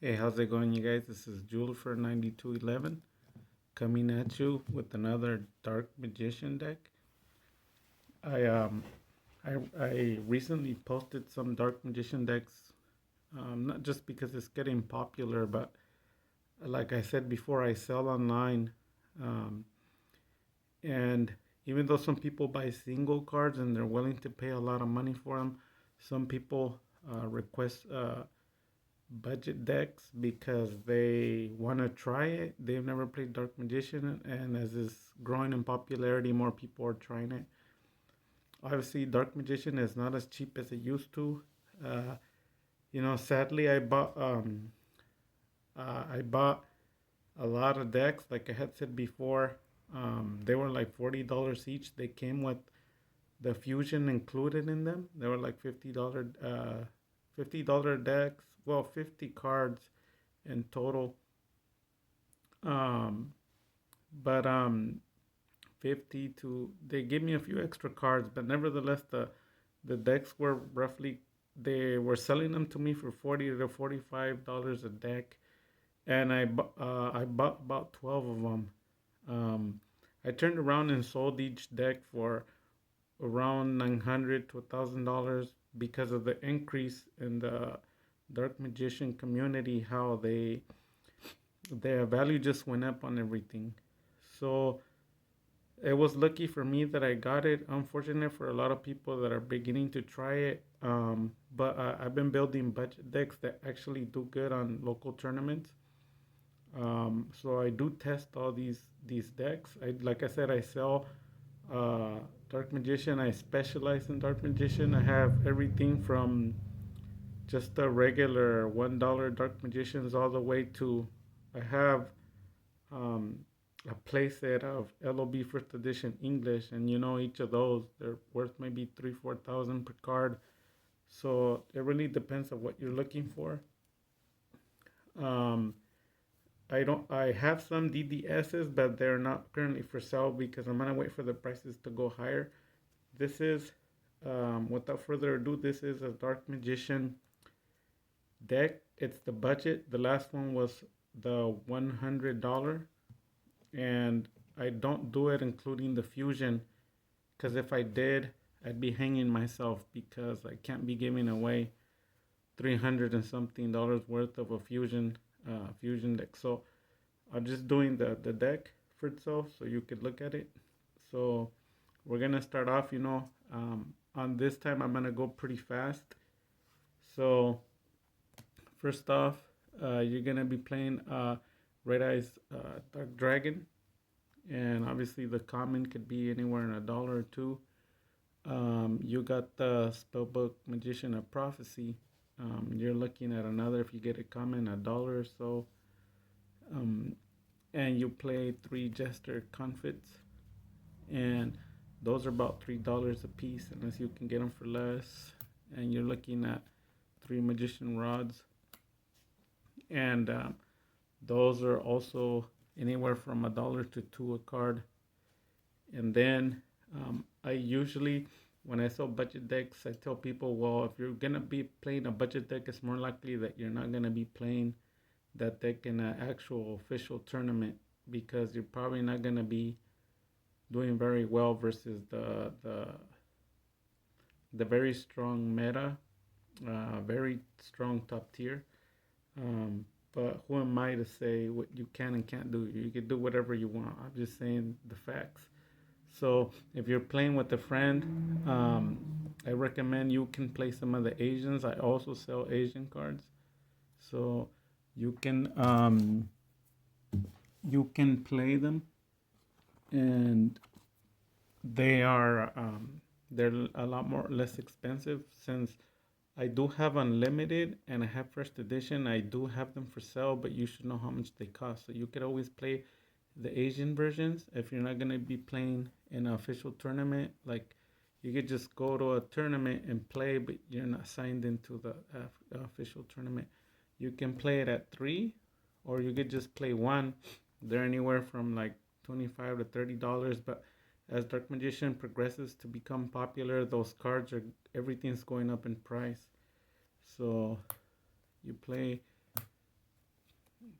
Hey, how's it going, you guys? This is Julifer 9211 coming at you with another Dark Magician deck. I um I recently posted some Dark Magician decks, not just because it's getting popular, but like I said before, I sell online, um, and even though some people buy single cards and they're willing to pay a lot of money for them, some people request budget decks because they want to try it. They've never played Dark Magician, and as it's growing in popularity, more people are trying it. Obviously, Dark Magician is not as cheap as it used to. Uh, Sadly, I bought a lot of decks. Like I had said before, they were like $40 each. They came with the fusion included in them. They were like $50 decks. Well, 50 cards in total. Um, but 50 to they gave me a few extra cards, but nevertheless the decks were roughly they were selling them to me for 40 to $45 a deck, and I bought about 12 of them. Um, I turned around and sold each deck for around 900 to $1,000 because of the increase in the Dark Magician community. How their value just went up on everything. So it was lucky for me that I got it. Unfortunate for a lot of people that are beginning to try it. But I've been building budget decks that actually do good on local tournaments. So I do test all these decks. Like I said, I sell uh, Dark Magician. I specialize in Dark Magician. I have everything from just the regular $1 Dark Magicians all the way to I have um, a playset of LOB First Edition English, and each of those they're worth maybe 3-4 thousand per card. So it really depends on what you're looking for. Um, I don't. I have some DDSs, but they're not currently for sale because I'm gonna wait for the prices to go higher. This is, without further ado, this is a Dark Magician deck. It's the budget. The last one was the $100, and I don't do it including the fusion because if I did, I'd be hanging myself because I can't be giving away 300 and something dollars worth of a fusion deck. So I'm just doing the deck for itself so you could look at it. So we're gonna start off. On this time I'm gonna go pretty fast. So first off, you're gonna be playing Red Eyes Dark Dragon, and obviously the common could be anywhere in a dollar or two. You got the Spellbook Magician of Prophecy. You're looking at another, if you get a common, a dollar or so. Um, and you play three Jester Confits, and those are about $3 a piece, unless you can get them for less. And you're looking at three Magician Rods, and those are also anywhere from a dollar to two a card. And then I usually, when I sell budget decks, I tell people, well, if you're gonna be playing a budget deck, it's more likely that you're not gonna be playing that deck in an actual official tournament because you're probably not gonna be doing very well versus the very strong meta, very strong top tier. Um, but who am I to say what you can and can't do? You can do whatever you want. I'm just saying the facts. So if you're playing with a friend, I recommend you can play some of the Asians. I also sell Asian cards, so you can um, you can play them, and they are they're a lot more less expensive since I do have unlimited and I have first edition. I do have them for sale, but you should know how much they cost. So you could always play the Asian versions if you're not gonna be playing in an official tournament. Like you could just go to a tournament and play, but you're not signed into the official tournament. You can play it at three, or you could just play one. They're anywhere from like $25 to $30, but as Dark Magician progresses to become popular, those cards are everything's going up in price. So you play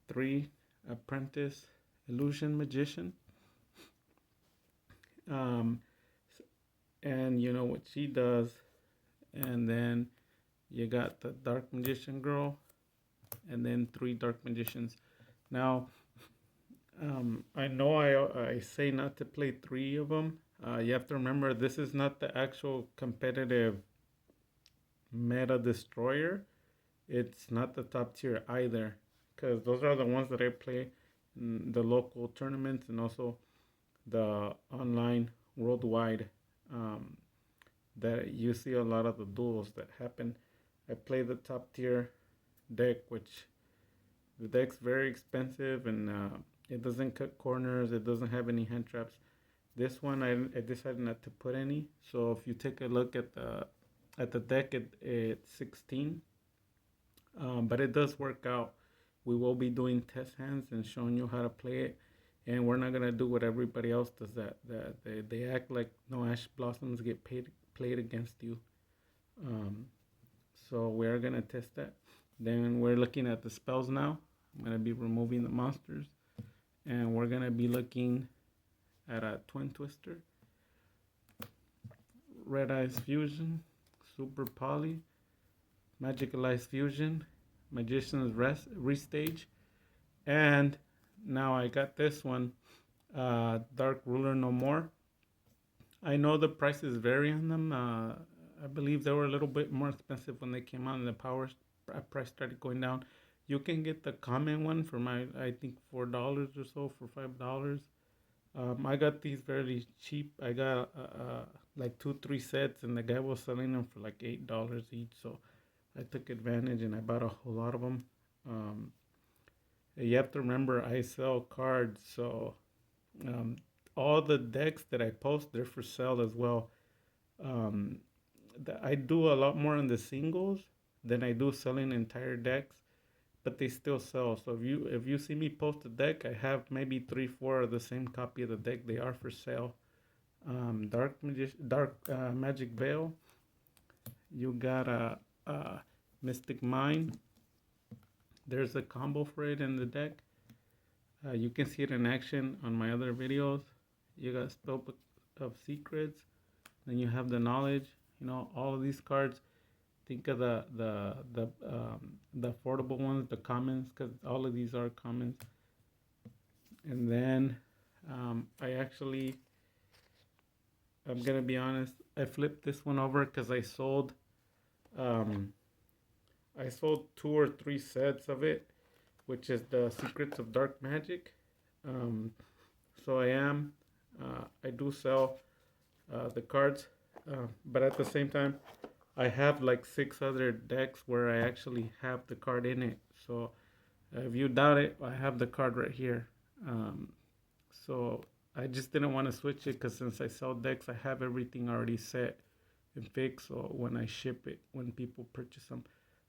3 Apprentice Illusion Magician. Um, and you know what she does. And then you got the Dark Magician Girl, and then 3 Dark Magicians. Now, I know I say not to play 3 of them. You have to remember this is not the actual competitive meta destroyer. It's not the top tier either, because those are the ones that I play in the local tournaments and also the online worldwide. Um, that you see a lot of the duels that happen. I play the top tier deck, which the deck's very expensive and it doesn't cut corners. It doesn't have any hand traps. This one I decided not to put any. So if you take a look at the deck, it's 16, but it does work out. We will be doing test hands and showing you how to play it, and we're not gonna do what everybody else does. That they act like no Ash Blossoms get played against you. Um, so we're gonna test that. Then we're looking at the spells now. I'm gonna be removing the monsters, and we're gonna be looking at a Twin Twister, Red Eyes Fusion, Super Poly, Magicalized Fusion, Magician's Restage, and now I got this one, Dark Ruler No More. I know the prices vary on them. I believe they were a little bit more expensive when they came out, and the power price started going down. You can get the common one for I think $4 or so, for $5. I got these very cheap. I got like 2-3 sets, and the guy was selling them for like $8 each. So I took advantage and I bought a whole lot of them. Um, you have to remember I sell cards, so um, all the decks that I post, they're for sale as well. Um, I do a lot more on the singles than I do selling entire decks, but they still sell. So if you see me post a deck, I have maybe 3-4 of the same copy of the deck. They are for sale. Dark Magic Veil. You got a Mystic Mind. There's a combo for it in the deck. You can see it in action on my other videos. You got Spellbook of Secrets. Then you have the Knowledge. You know, all of these cards. Think of the affordable ones, the commons, because all of these are commons. And then I'm gonna be honest, I flipped this one over because um, I sold 2 or 3 sets of it, which is the Secrets of Dark Magic. Um, so I do sell the cards, but at the same time, I have like 6 other decks where I actually have the card in it. So if you doubt it, I have the card right here. So I just didn't want to switch it because since I sell decks, I have everything already set and fixed. So when I ship it, when people purchase them,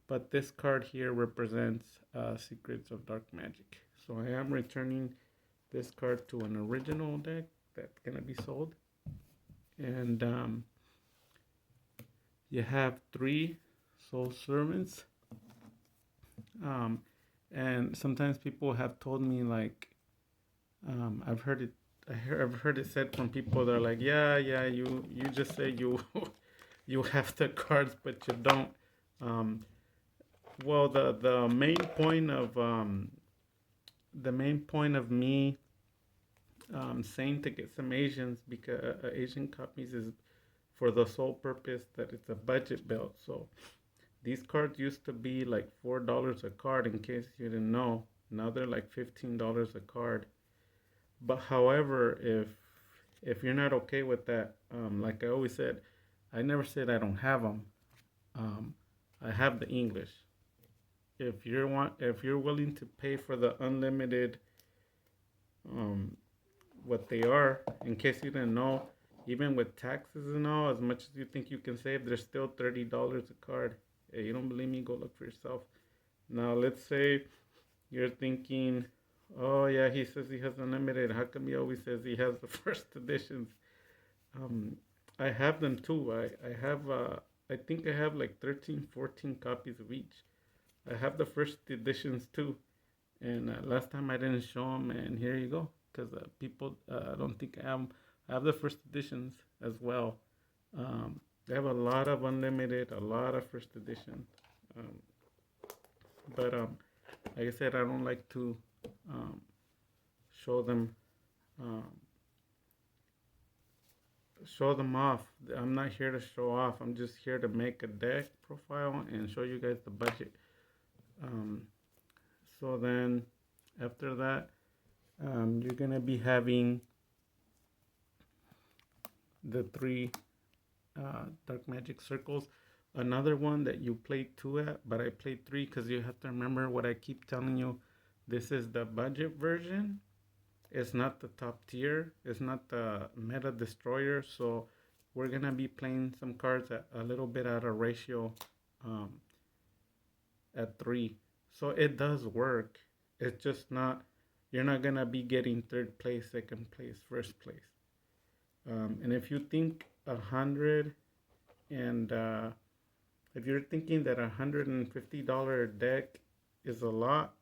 but this card here represents Secrets of Dark Magic. So I am returning this card to an original deck that's gonna be sold, and you have 3 Soul Servants. And sometimes people have told me like, I've heard it. I've heard it said from people that are like, yeah, you just say you you have the cards, but you don't. Um, well, the main point of me saying to get some Asian copies is for the sole purpose that it's a budget build. So these cards used to be like $4 a card, in case you didn't know. Now they're like $15 a card. But however, if you're not okay with that, like I always said, I never said I don't have them. Um, I have the English. If you're willing to pay for the unlimited, um, what they are, in case you didn't know, even with taxes and all, as much as you think you can save, there's still $30 a card. Hey, you don't believe me? Go look for yourself. Now, let's say you're thinking, oh yeah, he says he has unlimited. How come he always says he has the first editions? Um, I have them too. I think I have like 13, 14 copies of each. I have the first editions too, And last time I didn't show them, and here you go. Because people, I don't think I have the first editions as well. They have a lot of unlimited, a lot of first edition. Um, but like I said, I don't like to um, show them um, show them off. I'm not here to show off. I'm just here to make a deck profile and show you guys the budget. Um, so then after that, you're gonna be having the three dark magic circles. Another one that you played two at, but I played three because you have to remember what I keep telling you. This is the budget version. It's not the top tier. It's not the meta destroyer. So we're gonna be playing some cards at a little bit at a ratio um, at three. So it does work. It's just not. You're not gonna be getting third place, second place, first place. And if you think 100 and if you're thinking that $150 deck is a lot,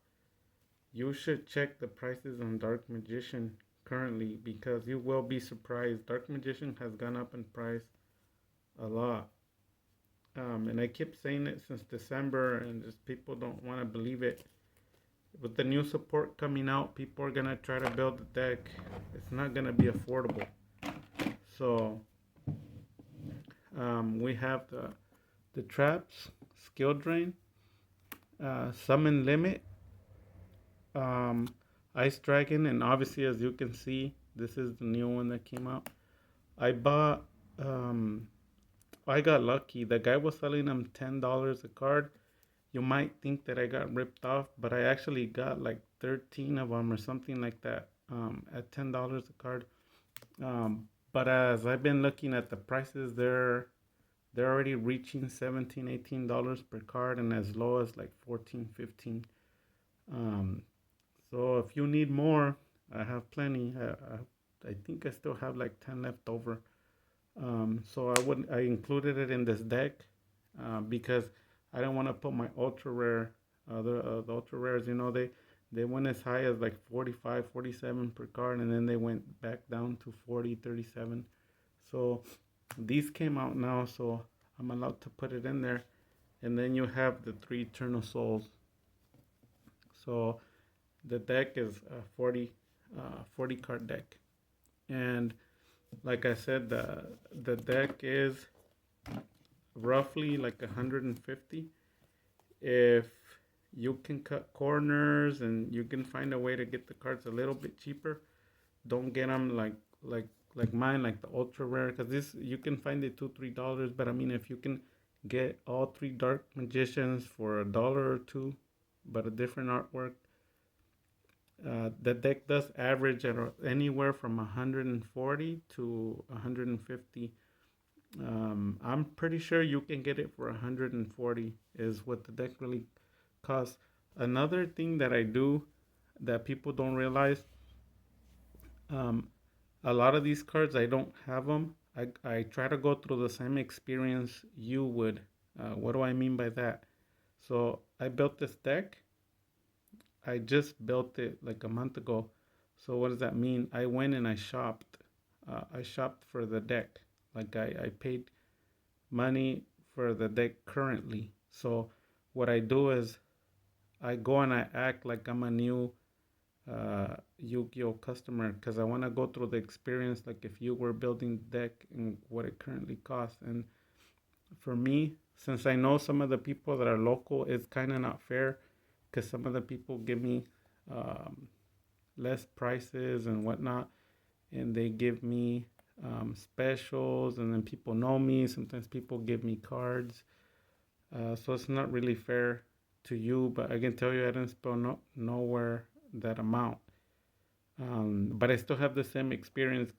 you should check the prices on Dark Magician currently because you will be surprised. Dark Magician has gone up in price a lot. And I keep saying it since December, and just people don't want to believe it. With the new support coming out, people are gonna try to build the deck. It's not gonna be affordable. So we have the traps, skill drain, summon limit, um, Ice Dragon, and obviously, as you can see, this is the new one that came out. I bought, um, I got lucky. The guy was selling them $10 a card. You might think that I got ripped off, but I actually got like 13 of them or something like that at $10 a card. But as I've been looking at the prices, they're already reaching 17, $18 per card, and as low as like 14, 15. Um, so if you need more, I have plenty. I think I still have like 10 left over. So I included it in this deck because I don't want to put my ultra rare, the ultra rares, they went as high as like 45, 47 per card, and then they went back down to 40, 37. So these came out now, so I'm allowed to put it in there. And then you have the three Eternal Souls. So the deck is a 40 card deck. And like I said, the deck is roughly like 150. If you can cut corners and you can find a way to get the cards a little bit cheaper, don't get them like mine, like the ultra rare, because this you can find it $2-3. But I mean, if you can get all three Dark Magicians for $1 or $2, but a different artwork, the deck does average at anywhere from 140 to 150. I'm pretty sure you can get it for 140 is what the deck really costs. Another thing that I do that people don't realize, um, a lot of these cards I don't have them. I try to go through the same experience you would. What do I mean by that? So I built this deck. I just built it like a month ago. So what does that mean? I went and I shopped. I shopped for the deck. Like I paid money for the deck currently. So what I do is I go and I act like I'm a new Yu-Gi-Oh customer because I want to go through the experience like if you were building the deck and what it currently costs. And for me, since I know some of the people that are local, it's kind of not fair because some of the people give me um, less prices and whatnot, and they give me specials, and then people know me. Sometimes people give me cards, so it's not really fair to you. But I can tell you, I didn't spend nowhere that amount. But I still have the same experience